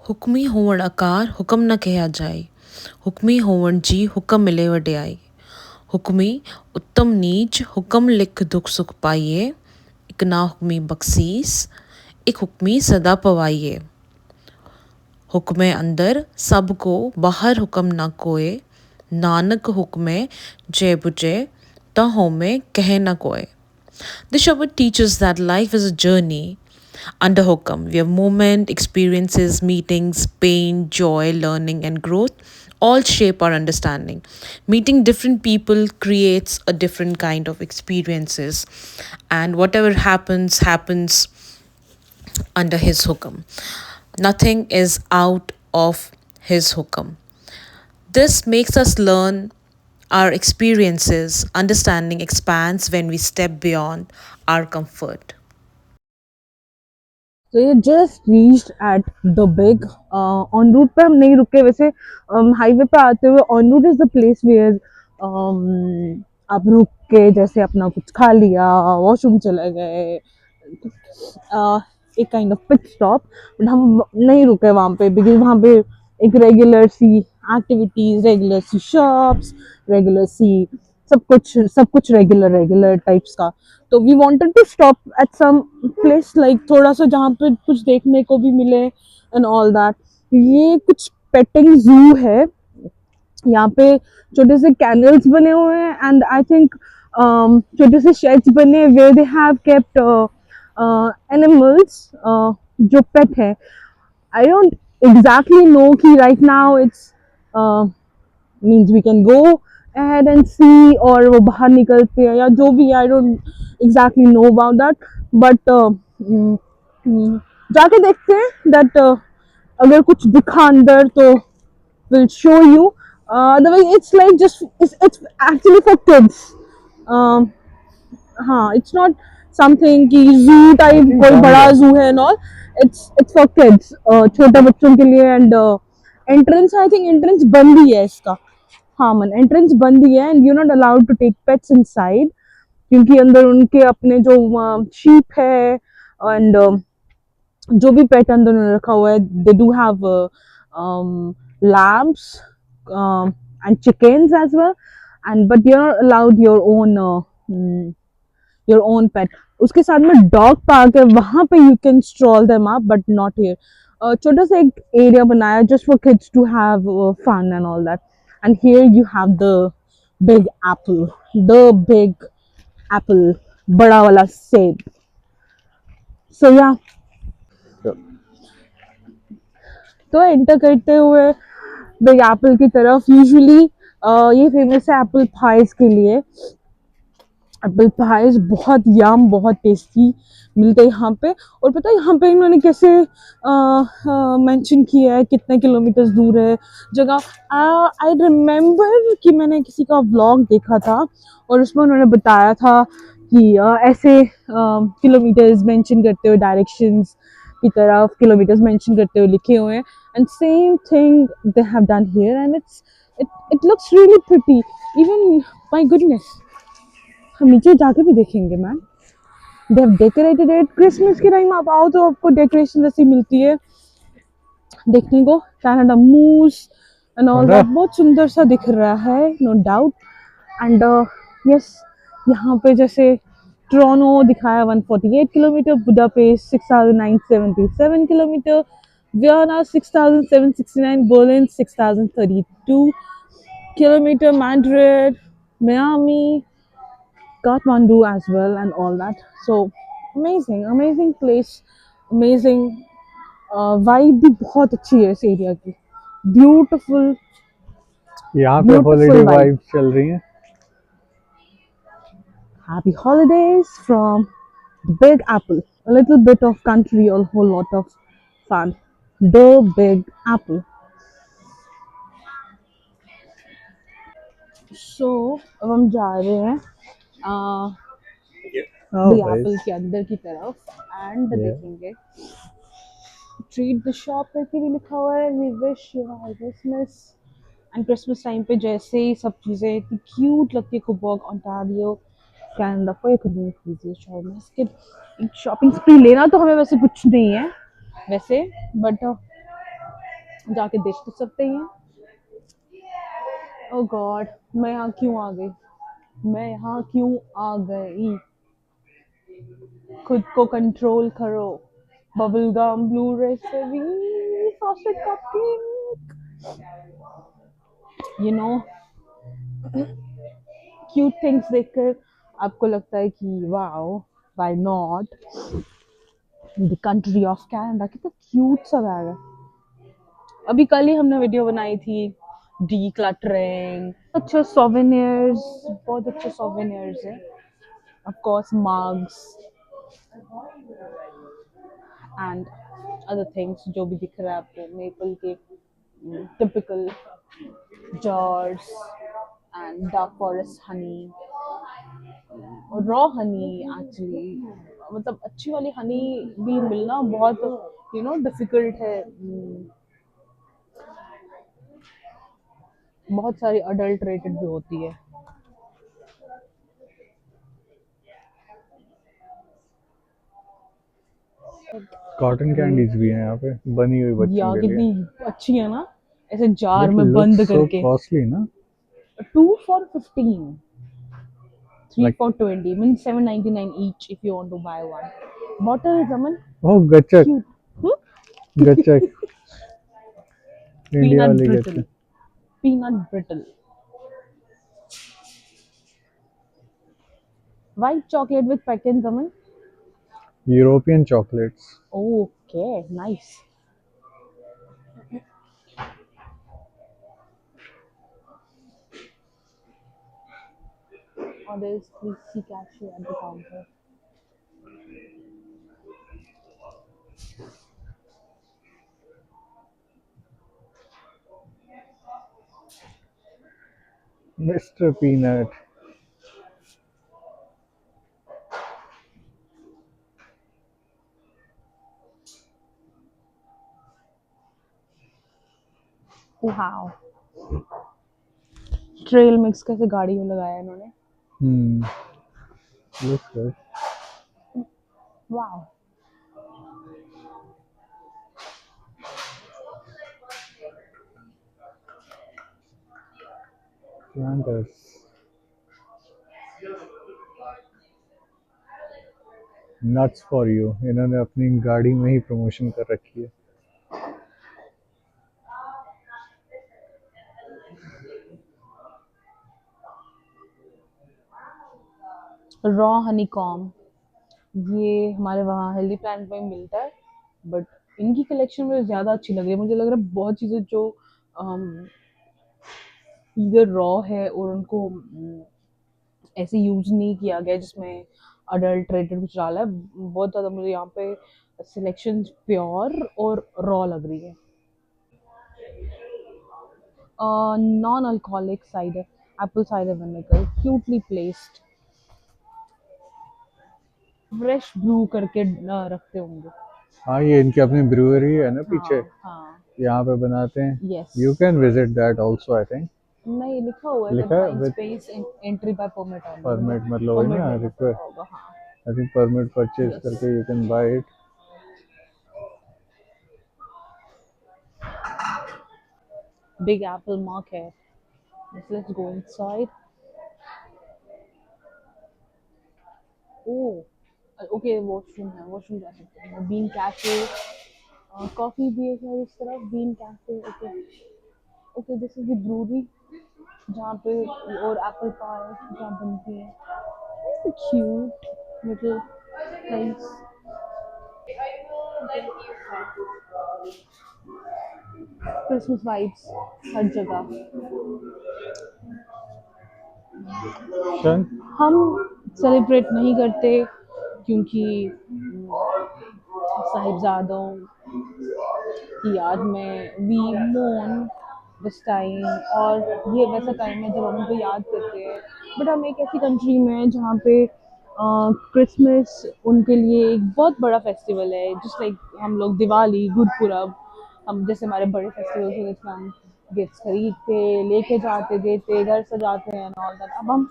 हुक्मी होवण आकार हुक्म न कहा जाए, हुक्मी होवण जी हुक्म मिले वड्याई। हुक्मी उत्तम नीच हुक्म लिख दुख सुख पाइए, एक ना हुक्मी बख्शीस एक हुक्मी सदा पवाइए। हुक्मे अंदर सबको बाहर हुक्म न कोय, नानक हुक्मे जय बुझे तहों में कहे न कोय। The Shabad teaches that life is a journey under Hukam. We have moment, experiences, meetings, pain, joy, learning, and growth all shape our understanding. Meeting different people creates a different kind of experiences, and whatever happens, happens under His Hukam. Nothing is out of His Hukam. This makes us learn our experiences, understanding expands when we step beyond our comfort. तो ये just reached at the big on route पे हम नहीं रुके वैसे। Highway पे आते हुए on route is the place where आप रुक के जैसे अपना कुछ खा लिया, वॉशरूम चले गए, एक kind of pit stop. But हम नहीं रुके वहाँ पे बिकॉज वहाँ पे एक रेगुलर सी एक्टिविटीज, रेगुलर सी शॉप्स, रेगुलर सी सब कुछ रेगुलर रेगुलर टाइप्स का। तो we wanted to stop at some place like थोड़ा सा जहाँ पे कुछ देखने को भी मिले एंड ऑल दैट। ये कुछ पेटिंग जू है। यहाँ पे छोटे से कैनल्स बने हुए हैं एंड आई थिंक छोटे से शेड्स बने where they have kept animals जो पेट है। आई डोंट एग्जैक्टली नो कि right now it's means we can go ahead and see और वो बाहर निकलते हैं या जो भी, आई don't exactly know about that. But जाके देखते हैं दैट अगर कुछ दिखा अंदर तो will show you. Otherwise, it's like just it's actually for kids. Um, हाँ, it's not something कि zoo type कोई बड़ा zoo है and all. It's for kids. छोटे बच्चों के लिए and entrance, I think entrance बंद ही है इसका। हाँ मन entrance बंद ही है and you're not allowed to take pets inside क्योंकि अंदर उनके अपने जो sheep है and जो भी पेट अंदर उन्होंने रखा हुआ है, they do have lambs and chickens as well, and but you're not allowed your own pet. उसके साथ में डॉग पार्क है, वहां पे you can stroll them up but not here. छोटा सा एक एरिया बनाया just for kids to have fun and all that. And here you have the big apple, the big apple, बड़ा वाला सेब। सो या तो एंटर करते हुए बिग एप्पल की तरफ यूजुअली ये फेमस है एप्पल पाइज के लिए। एप्पल पाइज बहुत यम, बहुत टेस्टी मिलते हैं यहाँ पे। और पता है यहाँ पे इन्होंने कैसे मेंशन किया है कितने किलोमीटर दूर है जगह। आई रिमेम्बर कि मैंने किसी का व्लॉग देखा था और उसमें उन्होंने बताया था कि ऐसे किलोमीटर्स मेंशन करते हुए, डायरेक्शंस की तरफ किलोमीटर्स मेंशन करते हुए लिखे हुए हैं। And same thing they have done here and it looks really pretty. Even my goodness, हम नीचे जाके भी देखेंगे ma'am. They have decorated it. Christmas के टाइम आप आओ तो आपको डेकोरेशन ऐसी मिलती है देखने को। Canada moose and all that बहुत सुंदर सा दिख रहा है, नो डाउट। एंड यस, यहाँ पे जैसे टोरंटो दिखाया 148 kilometre, Budapest 6977 kilometre, Vienna 6769, Berlin 6032 kilometer, Madrid, Miami, Kathmandu as well, and all that. So amazing, amazing place, amazing vibe भी बहुत अच्छी है इस एरिया की। ब्यूटिफुल, यहाँ पे हॉलीडे ब्यूटिफुल वाइब। वाइब चल रही है। Happy holidays from the Big Apple. A little bit of country, a whole lot of fun. The Big Apple. So अब हम जा रहे हैं बिग एप्पल के अंदर की तरफ एंड देखेंगे। ट्रीट द शॉप करके भी लिखा हुआ है। We wish you have Christmas and Christmas time पे जैसे ही सब चीज़ें इतनी क्यूट लगती है, कुबर्ग ओंटारियो कनाडा को एक शॉपिंग स्प्री लेना तो हमें वैसे कुछ नहीं है वैसे, बट जाके देख तो सकते ही हैं। ओ गॉड, मैं यहाँ क्यों आ गई, मैं यहाँ क्यों आ गई, खुद को कंट्रोल करो। Bubble gum, blue recipe, frosted cupcake, you know, cute things देखकर आपको लगता है कि wow, why not, the country of Canada, कितना क्यूट सा बैग है। अभी कल ही हमने वीडियो बनाई थी डी क्लटरिंग, अच्छे सोवेनियर्स, बहुत अच्छे सोवेनियर्स है, of course mugs and other things जो भी दिख रहा है आपको, मेपल के typical jars and dark forest honey, raw honey actually, मतलब अच्छी वाली हनी भी मिलना बहुत डिफिकल्ट है। बहुत सारी अडल्ट्रेटेड भी होती है। कॉटन कैंडीज भी हैं यहाँ पे बनी हुई बच्चों या के लिए। कितनी अच्छी है ना, ऐसे जार बट में लुक्स बंद सो करके। कॉस्टली ना। 2 for 15, 3 like for 20, means 7.99 each if you want to buy one. Bottle Zaman, oh गच्चक, cute. Hmm? गच्चक, India Peanut वाली brittle. गच्चक। Peanut brittle. White chocolate with pecan Zaman. European chocolates. Okay, nice. Or there's Chrissy cashew at the counter. Mister peanut. Wow. Trail mix कैसे गाड़ी में लगाया इन्होंने। Looks good. Wow, planters nuts for you, इन्होंने अपनी गाड़ी में ही promotion कर रखी है। रॉ हनी कॉम, ये हमारे वहाँ हेल्दी प्लांट में मिलता है, बट इनकी कलेक्शन मुझे ज़्यादा अच्छी लग रही है। मुझे लग रहा है बहुत चीज़ें जो इधर रॉ है और उनको ऐसे यूज नहीं किया गया जिसमें अडल्ट्रेटेड कुछ डाला है। बहुत ज़्यादा मुझे यहाँ पे सिलेक्शन प्योर और रॉ लग रही है। Non alcoholic cider, apple cider vinegar, cutely placed, fresh brew करके रखते होंगे। हाँ ये इनकी अपनी ब्रूअरी है ना पीछे, हाँ हाँ, यहाँ पे बनाते हैं। Yes. You can visit that also I think. नहीं, लिखा हुआ है लिखा है confined with space, entry by permit only, permit, मतलब मतलब वही परमिट ना लेना रिक्वेस्ट, पड़ता होगा। हाँ, I think permit purchase yes. करके you can buy it. Big apple mark है। Let's go inside. Oh okay, washroom है, वॉशरूम जा सकते हैं। बीन कैफे, कॉफी भी है शायद इस तरफ, bean cafe. Okay okay, this is the brewery जहाँ पे, और एप्पल पाई जहाँ बनती है। Cute little things. Christmas vibes हर जगह। शन हम सेलिब्रेट नहीं करते क्योंकि साहिबजादों की याद में वी मोन दिस टाइम, और ये वैसा टाइम है जब हम उनको याद करते हैं। बट हम एक ऐसी कंट्री में हैं जहाँ पे क्रिसमस उनके लिए एक बहुत बड़ा फेस्टिवल है, जिस लाइक हम लोग दिवाली, गुरपुरब, हम जैसे हमारे बड़े फेस्टिवल्स हैं जिसमें हम गिफ्ट्स खरीदते, लेके जाते, देते, घर सजाते हैं ऑल दैट। अब हम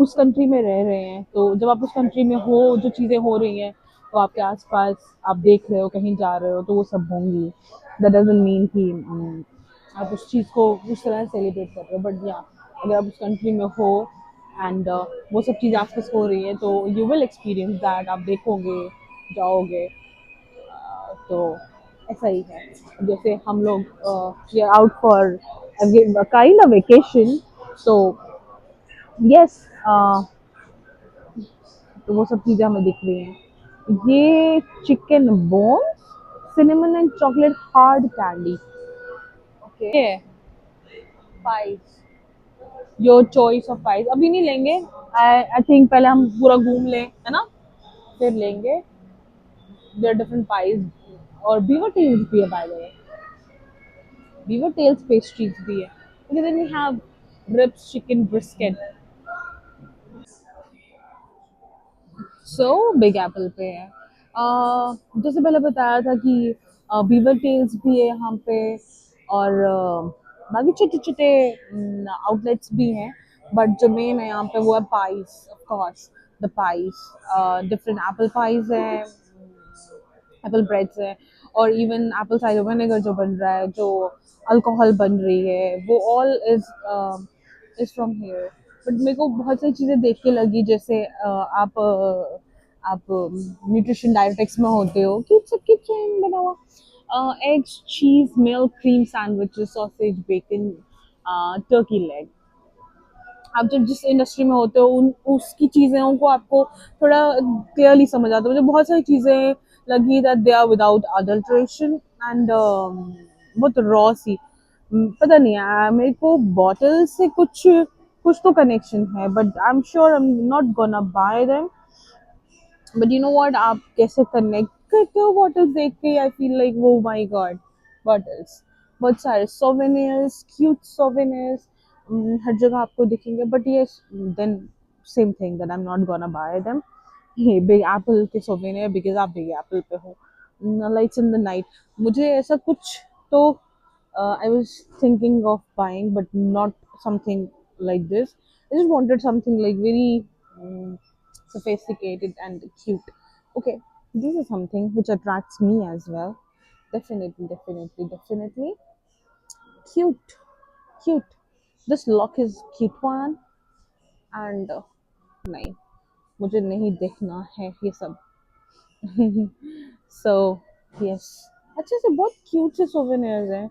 उस कंट्री में रह रहे हैं, तो जब आप उस कंट्री में हो, जो चीज़ें हो रही हैं, तो आपके आसपास आप देख रहे हो, कहीं जा रहे हो तो वो सब होंगी। दैट डजंट मीन कि आप उस चीज़ को उस तरह सेलिब्रेट कर रहे हो, बट या अगर आप उस कंट्री में हो एंड वो सब चीज़ आसपास हो रही है तो यू विल एक्सपीरियंस दैट, आप देखोगे, जाओगे। तो ऐसा ही है। जैसे हम लोग we are out for kind of vacation, तो यस, तो वो सब चीज़ें हमें दिख रही हैं। ये chicken bones, cinnamon and chocolate hard candy. Okay, pies, your choice of pies अभी नहीं लेंगे। आई थिंक पहले हम पूरा घूम लें, है ना, फिर लेंगे। देयर डिफरेंट पाइस, और बीवर टेल्स भी है by the way, beaver tails pastries भी है। Okay, then we have ribs chicken brisket. So big apple पे है। जैसे पहले बताया था कि बीवर टेल्स भी है यहाँ पे, और बाकी छोटे छोटे आउटलेट्स भी हैं, बट जो मेन है यहाँ पे वो है price, of course the price. Different Apple price है, एप्पल ब्रेड्स है, और इवन एप्पल साइडर विनेगर जो बन रहा है, जो अल्कोहल बन रही है, वो all is from here. But मेरे को बहुत सारी चीज़ें देख के लगी, जैसे आप न्यूट्रिशन डायरेटिक्स में होते हो कि सबकी चैन बना हुआ eggs, cheese, milk, cream sandwiches, sausage, bacon, turkey leg. आप जब जिस इंडस्ट्री में होते हो उन उसकी चीज़ों को आपको थोड़ा क्लियरली समझ आता है। मुझे बहुत सारी चीज़ें लगी that they are without adulteration and बहुत रॉ सी। पता नहीं मेरे को बॉटल से कुछ कुछ तो कनेक्शन है, but I am sure I am not gonna buy them. But you know what, आप कैसे कनेक्ट करते हो बॉटल्स देख के, आई फील लाइक वो माय गॉड, बॉटल्स, बहुत सारे सोवेनियर्स, क्यूट सोवेनियर्स हर जगह आपको दिखेंगे, बट ये then same thing that I am not gonna buy them. ये बिग एप्पल के सोवेनियर बिकॉज आप बिग एप्पल पे हो, लाइट्स इन द नाइट, मुझे ऐसा कुछ तो I was thinking of buying, but not something like this. I just wanted something like very sophisticated and cute. Okay, this is something which attracts me as well. Definitely, definitely, definitely. Cute, cute. This lock is cute one, and नहीं, मुझे नहीं देखना है ये सब। So yes, अच्छे से बहुत क्यूट से सोवेनियर्स हैं,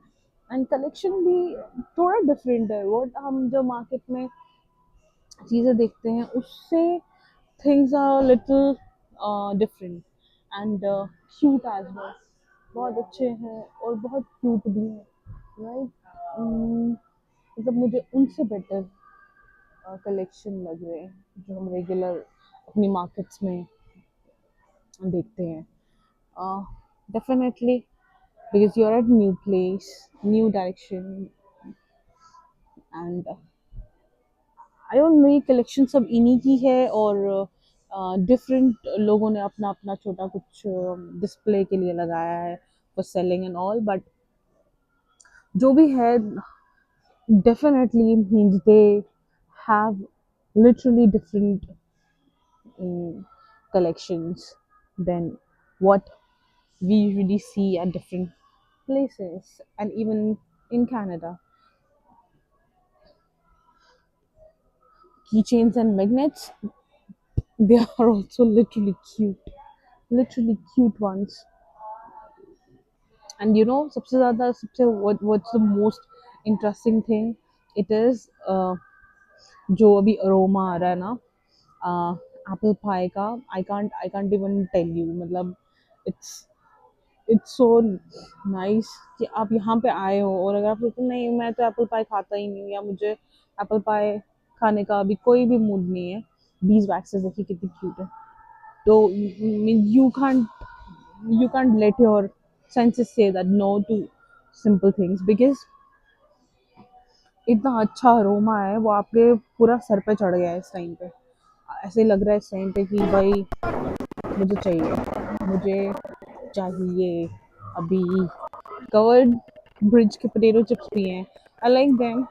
एंड कलेक्शन भी थोड़ा डिफरेंट है। वो हम जो मार्केट में चीज़ें देखते हैं उससे things are little different and cute as well. बहुत अच्छे हैं और बहुत क्यूट भी हैं, राइट। मतलब मुझे उनसे बेटर कलेक्शन लग रहे हैं जो हम रेगुलर अपनी मार्केट्स में देखते हैं। Definitely, because you're at new place, new direction, and I don't know ये कलेक्शन सब इन्हीं की है, और डिफरेंट लोगों ने अपना अपना छोटा कुछ डिस्प्ले के लिए लगाया है for selling and all, but जो भी है definitely means they have literally different collections than what we usually see at different places and even in Canada. Keychains and magnets, they are also literally cute ones. And you know, सबसे ज़्यादा सबसे what's the most interesting thing? It is जो अभी aroma आ रहा है ना apple pie का, I can't even tell you, मतलब इट्स इट्स सो नाइस कि आप यहाँ पे आए हो, और अगर आप सोचते हो, नहीं मैं तो एप्पल पाई खाता ही नहीं हूँ, या मुझे एप्पल पाई खाने का अभी कोई भी मूड नहीं है। बीज वैक्सेस देखिए कितनी क्यूट है। तो you can't let your senses say that no to simple things, because इतना अच्छा अरोमा है वो आपके पूरा सर पे चढ़ गया है इस टाइम पे। ऐसे लग रहा है इस टाइम पे कि भाई मुझे चाहिए, मुझे चाहिए अभी। कवर्ड ब्रिज के पोटैटो चिप्स भी हैं, आई लाइक देम।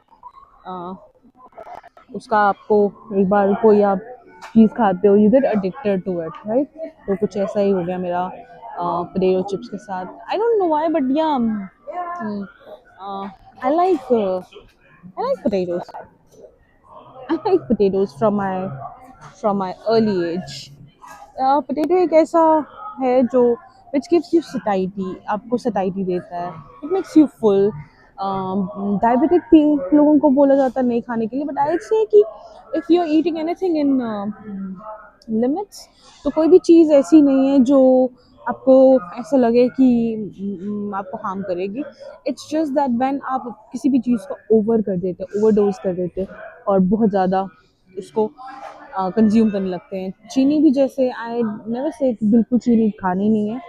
उसका आपको एक बार कोई आप चीज़ खाते हो, you get addicted to it, right. तो कुछ ऐसा ही हो गया मेरा पोटैटो चिप्स के साथ। I don't know why, but या Uh, I like I like potatoes. I like potatoes from my early age. Potato एक ऐसा है जो विच गिव्स यू सटाइटी, आपको सटाइटी देता है, it makes you full. Diabetic लोगों को बोला जाता है नहीं खाने के लिए, बट आई से कि if you are eating anything in limits, तो कोई भी चीज़ ऐसी नहीं है जो आपको ऐसा लगे कि आपको हार्म करेगी. इट्स जस्ट दैट व्हेन आप किसी भी चीज़ को ओवर कर देते, ओवरडोज कर देते और बहुत ज़्यादा उसको कंज्यूम करने लगते हैं. चीनी भी जैसे आई नेवर से कि बिल्कुल चीनी खानी नहीं है,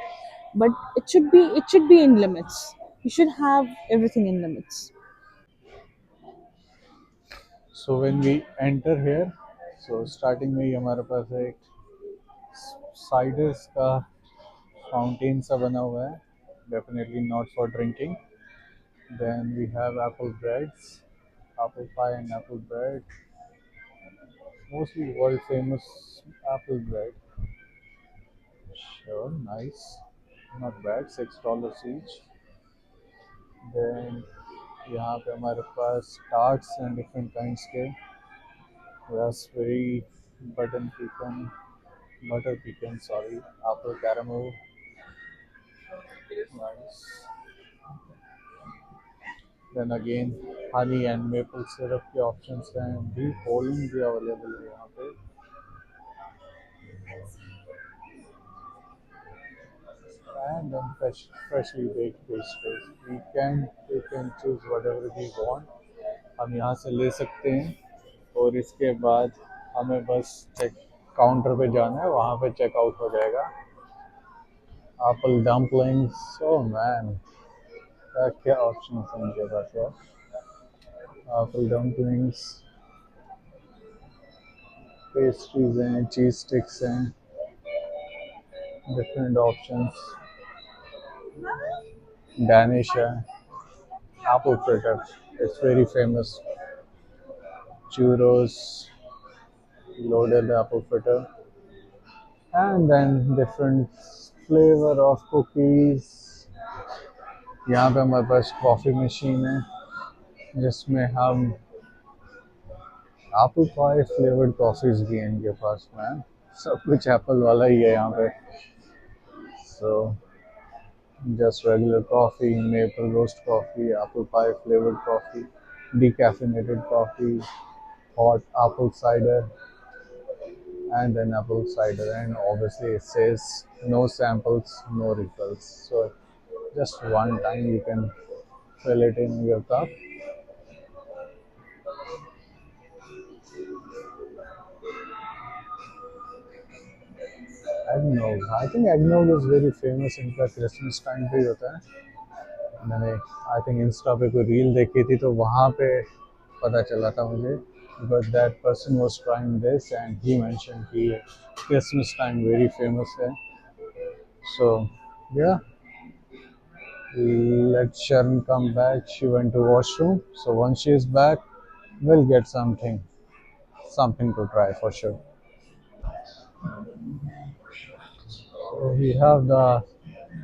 but it should be in limits. You should have everything in limits. So when we enter here, so starting में ही हमारे पास एक साइडर्स का फाउंटेन सा बना हुआ है, definitely not for drinking. Then we have apple breads, apple pie and apple bread, mostly world famous apple bread. Sure, nice, not bad, $6 each. Then यहाँ पे हमारे पास tarts and different kinds के raspberry, butter pecan, sorry, apple caramel, nice. Then again honey and maple syrup के options हैं, भी pollen भी available है यहाँ पे. And then freshly baked pastries. We can pick and choose whatever we want. हम यहाँ से ले सकते हैं और इसके बाद हमें बस चेक काउंटर पे जाना है, वहाँ पे चेकआउट हो जाएगा. एप्पल डम्पलिंग्स, ओह मैन, क्या ऑप्शन है इनके पास यार. एप्पल डम्पलिंग्स, पेस्ट्रीज हैं, चीज स्टिक्स हैं, डिफरेंट ऑप्शंस. डैनिश है, apple fritter, it's very famous. Churros, loaded apple fritter, and then different flavor of cookies. यहाँ पे हमारे पास कॉफ़ी मशीन है जिसमें हम एप्पल पाई फ्लेवर्ड कॉफ़ीज भी हैं इनके पास में. सब कुछ एप्पल वाला ही है यहाँ पे. सो just regular coffee, maple roast coffee, apple pie flavored coffee, decaffeinated coffee, hot apple cider, and then apple cider. And obviously, it says no samples, no refills. So, just one time you can fill it in your cup. Eggnog. I think eggnog is very famous. इनका Christmas time पे ही होता है. मैंने I think Insta पे कोई reel देखी थी तो वहाँ पे पता चला था मुझे, because that person was trying this and he mentioned कि Christmas time very famous है. So yeah, let Sharon come back. She went to washroom, so once she is back, we'll get something to try for sure. So we have the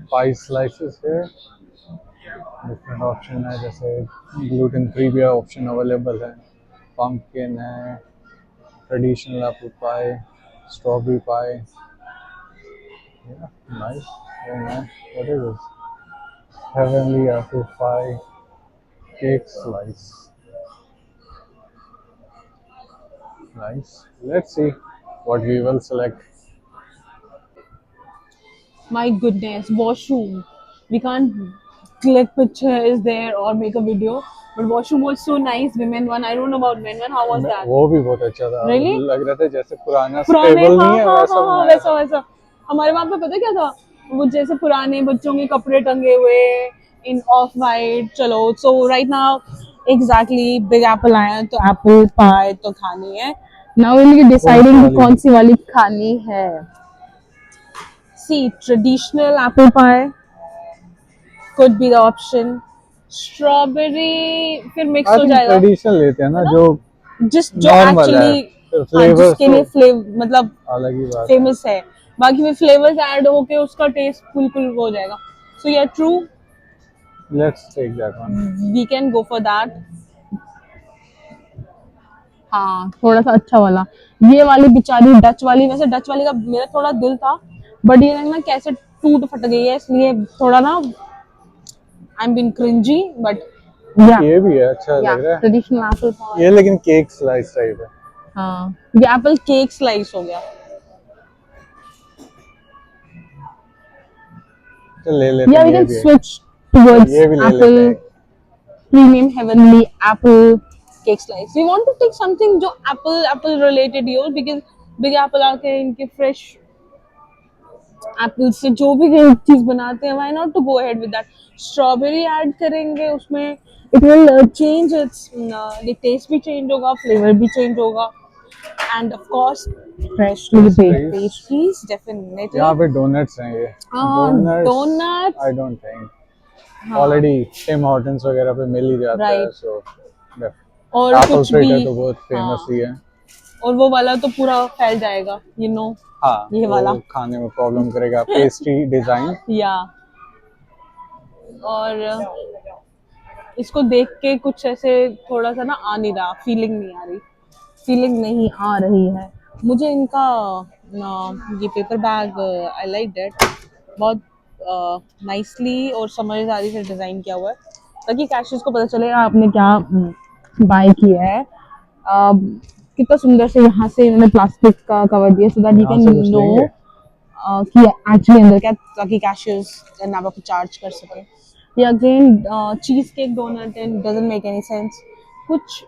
pie slices here. Different option है, जैसे gluten free भी option available है. Pumpkin है, traditional apple pie, strawberry pie. Nice. What is this? Heavenly apple pie cake slice. Nice. Let's see what we will select. My goodness, washroom. We can't click pictures there or make a video. But washroom was so nice. Women one. I don't know about men one. How was that? वो भी बहुत अच्छा था. Really? लग रहा था जैसे पुराना पुराने, स्टेबल हाँ नहीं है हाँ वैसा हाँ हाँ, बनाया वैसा वैसा. हमारे वहाँ पे पता क्या था, वो जैसे पुराने बच्चों के कपड़े टंगे हुए इन ऑफ वाइट. चलो, so right now exactly big apple आया तो एप्पल पाई तो खानी है. नाउ विल डिसाइडिंग कौन सी वाली खानी है. See, traditional apple pie could be the option. Strawberry फिर mix हो जाएगा. ट्रेडिशनल लेते हैं ना जो जो normal है. actually फ्लेवर्स जिसके लिए फ्लेवर मतलब अलग ही बात है. फेमस है. बाकी में फ्लेवर्स ऐड होके उसका टेस्ट बिल्कुल हो जाएगा. So yeah, true. Let's take that one. We can go for that. हाँ, थोड़ा सा अच्छा वाला। ये वाली बेचारी डच वाली, वैसे डच वाली का मेरा थोड़ा दिल था, बट ये ना कैसे टूट फट गई है, इसलिए थोड़ा ना I am been cringy, but yeah ये भी है, अच्छा लग रहा है। Traditional apple pie. ये लेकिन केक स्लाइस टाइप है। हाँ, ये एप्पल केक स्लाइस हो गया। तो ले लेते या हैं वी ये कैन भी है। स्विच टुवर्ड्स ये भी ले लेते एप्पल हैं। Premium heavenly apple cake slice. We want to take something जो एप्पल एप्पल रिलेटेड ही हो, बिकॉज़ बिग एप्पल आके इनके फ्रेश एप्पल से जो भी चीज बनाते हैं, why not to go ahead with that. Strawberry add करेंगे उसमें, it will change its, taste भी चेंज होगा, फ्लेवर भी चेंज होगा, and of course freshly baked Pastries. Pastries definitely. यहाँ पे डोनट्स हैं ये। Donuts, I don't think already Tim Hortons वगैरह पे मिल ही जाता है, राइट। सो और एप्पल कुछ फ्रिटर भी, तो बहुत फेमस हाँ, ही है। और वो वाला तो पूरा फैल जाएगा, यू नो, हाँ, ये वो वाला खाने में प्रॉब्लम करेगा, पेस्ट्री डिजाइन। या। और इसको देख के कुछ ऐसे थोड़ा सा ना आ नहीं रहा, फीलिंग नहीं आ रही, फीलिंग नहीं आ रही है मुझे इनका। ये paper bag I like that, बहुत नाइसली और समझदारी से डिजाइन किया हुआ है, ताकि कैशियर्स को पता चले आपने क्या बाय किया है। कितना सुंदर से यहाँ से इन्होंने प्लास्टिक का कवर दिया, सो दैट यू यहाँ कैन से कुछ नो लेंगे। कि एक्चुअली अंदर क्या, ताकि कैशियर्स नाम आपको चार्ज कर सके। ये again cheese cake donut and doesn't make any sense. कुछ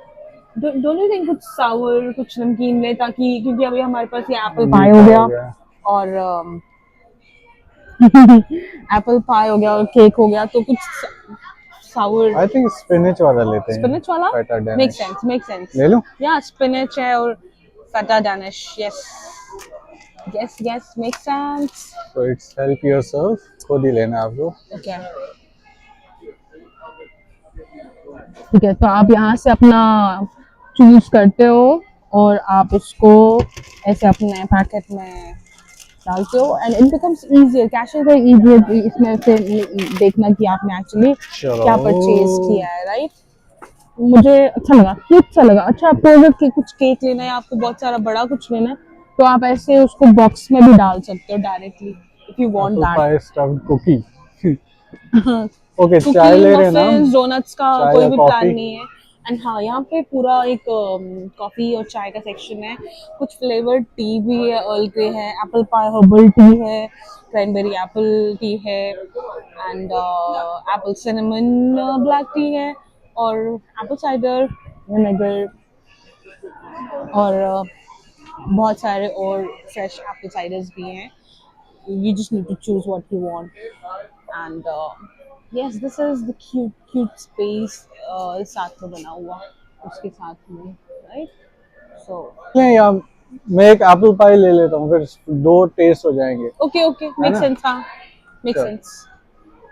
डोंट यू थिंक कुछ सावर, कुछ नमकीन ले, ताकि क्योंकि अभी हमारे पास ये एप्पल पाई हो मीठा गया हो गया। और एप्पल पाई हो गया और केक हो गया, तो कुछ सावर। आई थिंक स्पिनच वाला लेते हैं। स्पिनच वाला feta make Danish sense, make sense. ले लूं? या स्पिनच है और feta Danish, yes yes yes, make sense. तो इट्स हेल्प योरसेल्फ, खुद ही लेना है आपको। ओके, ठीक है, तो आप यहाँ से अपना चूज करते हो और आप उसको ऐसे अपने पैकेट में डालते हो, and it becomes easier, cash is easier इसमें से देखना कि आपने एक्चुअली चलो क्या परचेज किया है, राइट। मुझे अच्छा लगा, क्यूट सा लगा। अच्छा, आपको अगर कुछ केक लेना है, आपको बहुत सारा बड़ा कुछ लेना है, तो आप ऐसे उसको बॉक्स में भी डाल सकते हो directly, if you want apple that. Pie stuffed cookie. Okay, chai cookie, ले रहे हैं ना हम? मफिन्स, डोनट्स का चाय कोई या भी प्लान कॉफी? नहीं है। एंड हाँ, यहाँ पे पूरा एक कॉफी और चाय का सेक्शन है, कुछ फ्लेवर्ड टी भी है, अर्ल ग्रे है, एप्पल पाई हर्बल टी है, क्रैनबेरी एप्पल टी है, and Apple cinnamon black T है, और एप्पल साइडर विनेगर, और बहुत सारे और फ्रेश एप्पल साइडर्स भी हैं। You just need to choose what you want, and yes, this is the cute space साथ में बना हुआ उसके साथ में, right? So ले या मैं एक एप्पल पाई ले लेता हूँ, फिर दो टेस्ट हो जाएंगे, okay, है makes ना? sense, हाँ, makes चल, sense,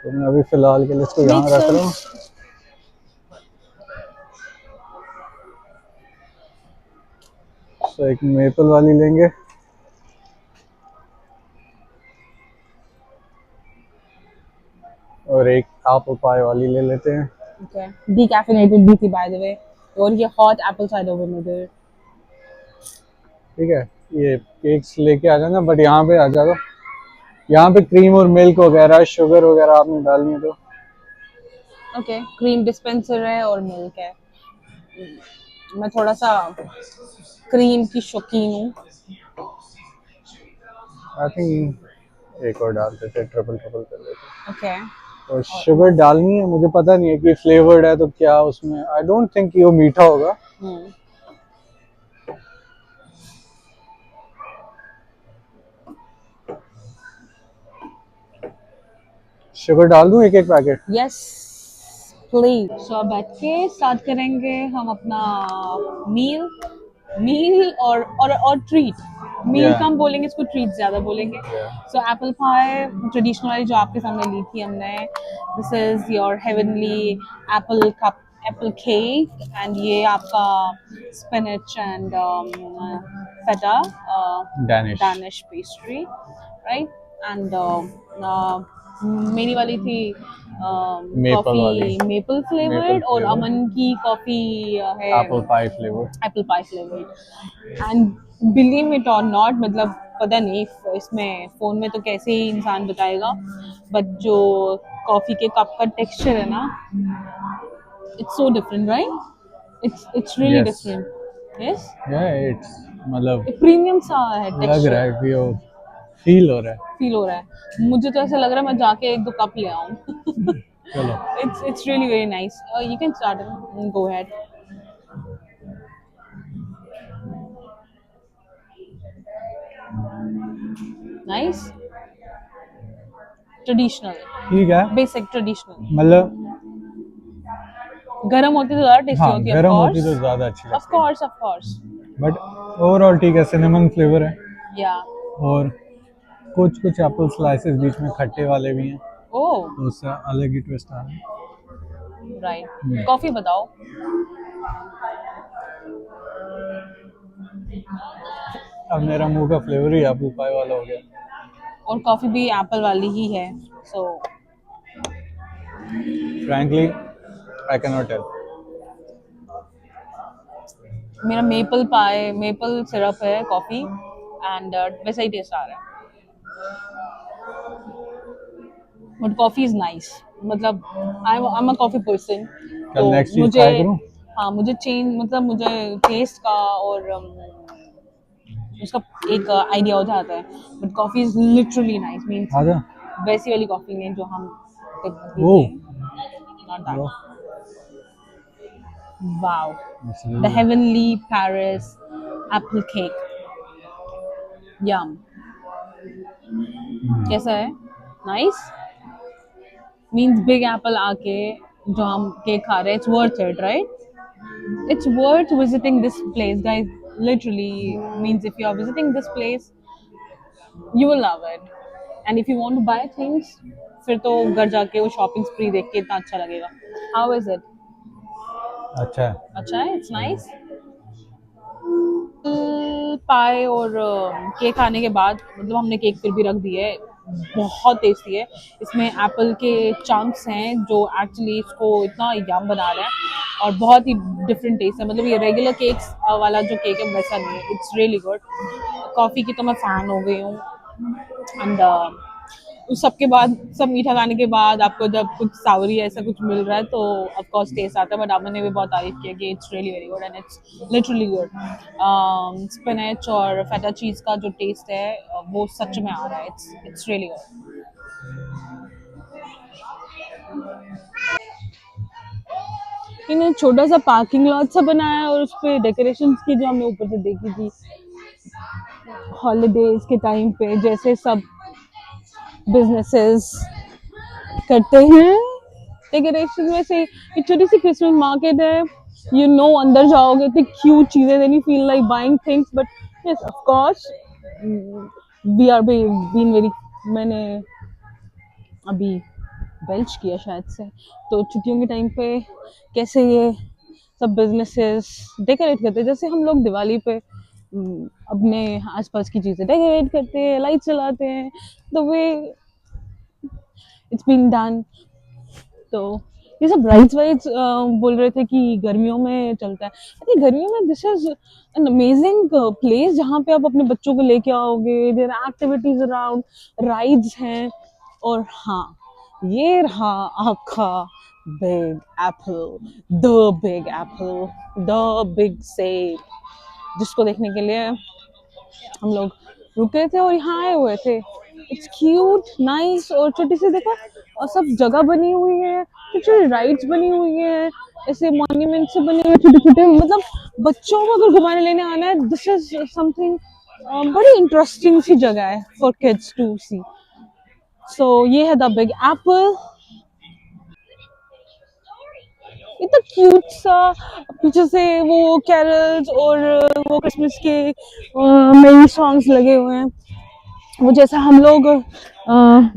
तो मैं अभी फिलहाल के लिए इसको यहाँ makes रख रहा हूँ। sense। तो एक मेपल वाली लेंगे। और एक एप्पल पाई वाली ले लेते हैं। Okay, decaffeinated भी थी by the way, और ये hot apple cider vinegar। ठीक है, ये केक्स लेके आ जाना, बट यहाँ पे आ जाओ। यहाँ पे क्रीम और मिल्क वगैरह, शुगर वगैरह आपने डालनी है तो। Okay, cream dispenser है और milk है। मैं थोड़ा सा क्रीम की शौकीन हूँ। आई थिंक एक और डाल देते, ट्रिपल ट्रिपल कर देते। Okay, और शुगर डालनी है, मुझे पता नहीं है कि फ्लेवर्ड है तो क्या उसमें, आई डोंट थिंक कि वो मीठा होगा। शुगर डाल दूं एक एक पैकेट? Yes please. सो अब बैठ के स्टार्ट करेंगे हम अपना मील, मील और ट्रीट। मील Yeah. कम बोलेंगे, इसको ट्रीट ज्यादा बोलेंगे। Yeah. So apple pie traditional वाली जो आपके सामने ली थी हमने, this is your heavenly Apple cup Apple cake, and ये आपका spinach and feta Danish. Danish pastry, right? And मेरी वाली थी Maple वाली, कॉफी मेपल फ्लेवर्ड, maple और flavor, अमन की कॉफी है apple pie flavor. Apple pie flavoured. And believe it और नॉट, मतलब पता नहीं इसमें फ़ोन में तो कैसे ही इंसान बताएगा, बट जो कॉफ़ी के कप का टेक्सचर है ना, it's so different right, it's really Yes. Different. Yes, Yeah, it's मतलब प्रीमियम सा है लग रहा टेक्सचर, है कि वो फील हो रहा है। फील हो रहा है। मुझे तो ऐसा लग रहा है मैं जाके एक दो कप ले आऊं। चलो, It's really very nice. You can start and go ahead. Nice, traditional, ठीक है, basic traditional. मतलब गरम होती तो ज़्यादा टेस्टी हाँ होती है, of गर्म होती course, तो ज़्यादा अच्छी of लगती है, course, of course. But overall ठीक है, सिनेमन फ्लेवर है Yeah. और कुछ कुछ एप्पल स्लाइसेस बीच में खट्टे वाले भी हैं, Oh, तो उससे अलग ही ट्विस्ट आ रहा है। right. कॉफी बताओ। अब मेरा मुंह का फ्लेवर ही एप्पल पाई वाला हो गया। और कॉफी भी एप्पल वाली ही है, so frankly I can not tell. मेरा मेपल पाए, मेपल सिरप है कॉफी, एंड वैसा ही टेस्ट आ रहा है, बट कॉफी इज नाइस। मतलब I am a coffee person, कल तो नेक्स्ट चीज मुझे, ट्राई करूँ। हाँ मुझे चेंज, मतलब मुझे टेस्ट का और उसका एक आइडिया हो जाता है, but coffee is literally nice, means आजा वैसी वाली कॉफी नहीं जो हम पीते वो हैं, not that. Bro, wow, the heavenly Paris apple cake, yum, कैसा है? नाइस, मींस बिग एप्पल आके जो हम केक खा रहे हैं, it's worth it right, it's worth visiting this place guys, literally, means if you are visiting this place you will love it, and if you want to buy things, फिर तो घर जाके वो शॉपिंग स्प्री देख के इतना अच्छा लगेगा। How is it? अच्छा है। अच्छा है, इट्स नाइस। पाए और केक खाने के बाद, मतलब हमने केक फिर भी रख दिए है, बहुत टेस्टी है। इसमें एप्पल के चंक्स हैं जो एक्चुअली इसको इतना यम बना रहे हैं, और बहुत ही डिफरेंट टेस्ट है, मतलब ये रेगुलर केक्स वाला जो केक है वैसा नहीं है, इट्स रियली गुड। कॉफ़ी की तो मैं फ़ैन हो गई हूँ, एंड उस सब के बाद, सब मीठा खाने के बाद आपको जब कुछ सावरी ऐसा कुछ मिल रहा है तो ऑफ कोर्स टेस्ट आता है, बट अमन ने भी बहुत तारीफ किया कि it's really very good and it's literally good. Spinach और फेटा चीज़ का जो टेस्ट है वो सच में आ रहा है, इट्स रियली गुड। इन्हें छोटा सा पार्किंग लॉट सा बनाया है, और उस पर डेकोरेशन की जो हमने ऊपर से देखी थी हॉलीडेज के टाइम पे, जैसे सब बिजनेसेस करते हैं डेकोरेशन में से, एक छोटी सी क्रिसमस मार्केट है, यू नो अंदर जाओगे तो क्यूट चीजें, then you feel like buying things, but yes of course we are been very, मैंने अभी बेल्च किया शायद से, तो छुट्टियों के टाइम पे कैसे ये सब बिजनेसेस डेकोरेट करते हैं, जैसे हम लोग दिवाली पे अपने आसपास की चीजें डेकोरेट करते हैं, लाइट जलाते हैं, the way it's been done. तो ये सब राइट्स वाइट्स बोल रहे थे कि गर्मियों में चलता है, अरे गर्मियों में this is an amazing place जहाँ पे आप अपने बच्चों को लेके आओगे, देयर एक्टिविटीज अराउंड, राइड्स हैं, और हाँ ये रहा आपका big apple, the big apple, the big सेब, जिसको देखने के लिए हम लोग रुके थे और यहाँ आए हुए थे। इट्स क्यूट, नाइस, और छोटी सी देखो, और सब जगह बनी हुई है, छोटी छोटी राइड्स बनी हुई है, ऐसे मॉन्यूमेंट से बने हुए छोटे छोटे, मतलब बच्चों को अगर घुमाने लेने आना है, दिस इज समथिंग बड़ी इंटरेस्टिंग सी जगह है फॉर किड्स टू सी। सो ये है द बिग एप्पल, इतना क्यूट सा, पीछे से वो कैरल्स और वो क्रिसमस के मेरी सॉन्ग्स लगे हुए हैं, वो जैसा हम लोग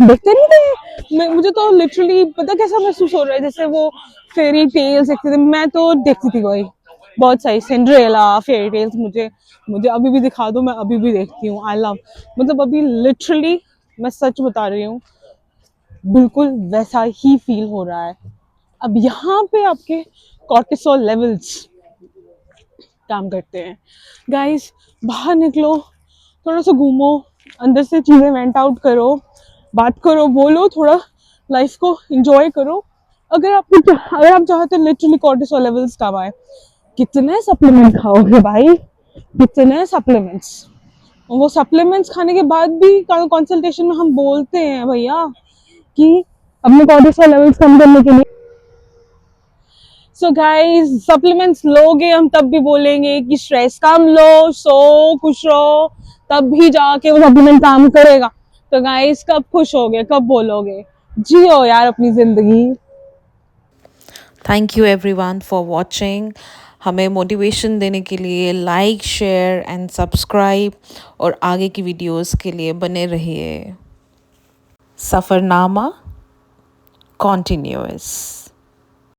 देखते नहीं थे, मुझे तो लिटरली पता कैसा महसूस हो रहा है, जैसे वो फेरी टेल्स देखते थे, मैं तो देखती थी वही बहुत सारी सिंड्रेला फेरी टेल्स, मुझे मुझे अभी भी दिखा दो, मैं अभी भी देखती हूँ, आई लव, मतलब अभी लिटरली मैं सच बता रही हूँ, बिल्कुल वैसा ही फील हो रहा है। अब यहाँ पे आपके कॉर्टिसोल लेवल्स काम करते हैं। गाइस, बाहर निकलो, थोड़ा सा घूमो, अंदर से चीजें वेंट आउट करो, बात करो, बोलो, थोड़ा लाइफ को एंजॉय करो। अगर आप चाहते हो लिटरली कॉर्टिसोल लेवल्स कम आए, कितने सप्लीमेंट खाओगे भाई, कितने सप्लीमेंट्स। वो सप्लीमेंट्स खाने के बाद भी कंसल्टेशन में हम बोलते हैं भैया कि अपने कॉर्टिसोल लेवल्स कम करने के लिए। सो गाइस, सप्लीमेंट्स लोगे हम तब भी बोलेंगे कि स्ट्रेस कम लो, सो खुश रहो, तब भी जाके वो सप्लीमेंट काम करेगा। तो गाइस, कब खुश होगे, कब बोलोगे? जियो यार अपनी जिंदगी। Thank you everyone for watching. हमें मोटिवेशन देने के लिए लाइक, शेयर एंड सब्सक्राइब, और आगे की वीडियोस के लिए बने रहिए। सफ़रनामा कॉन्टिन्यूअस।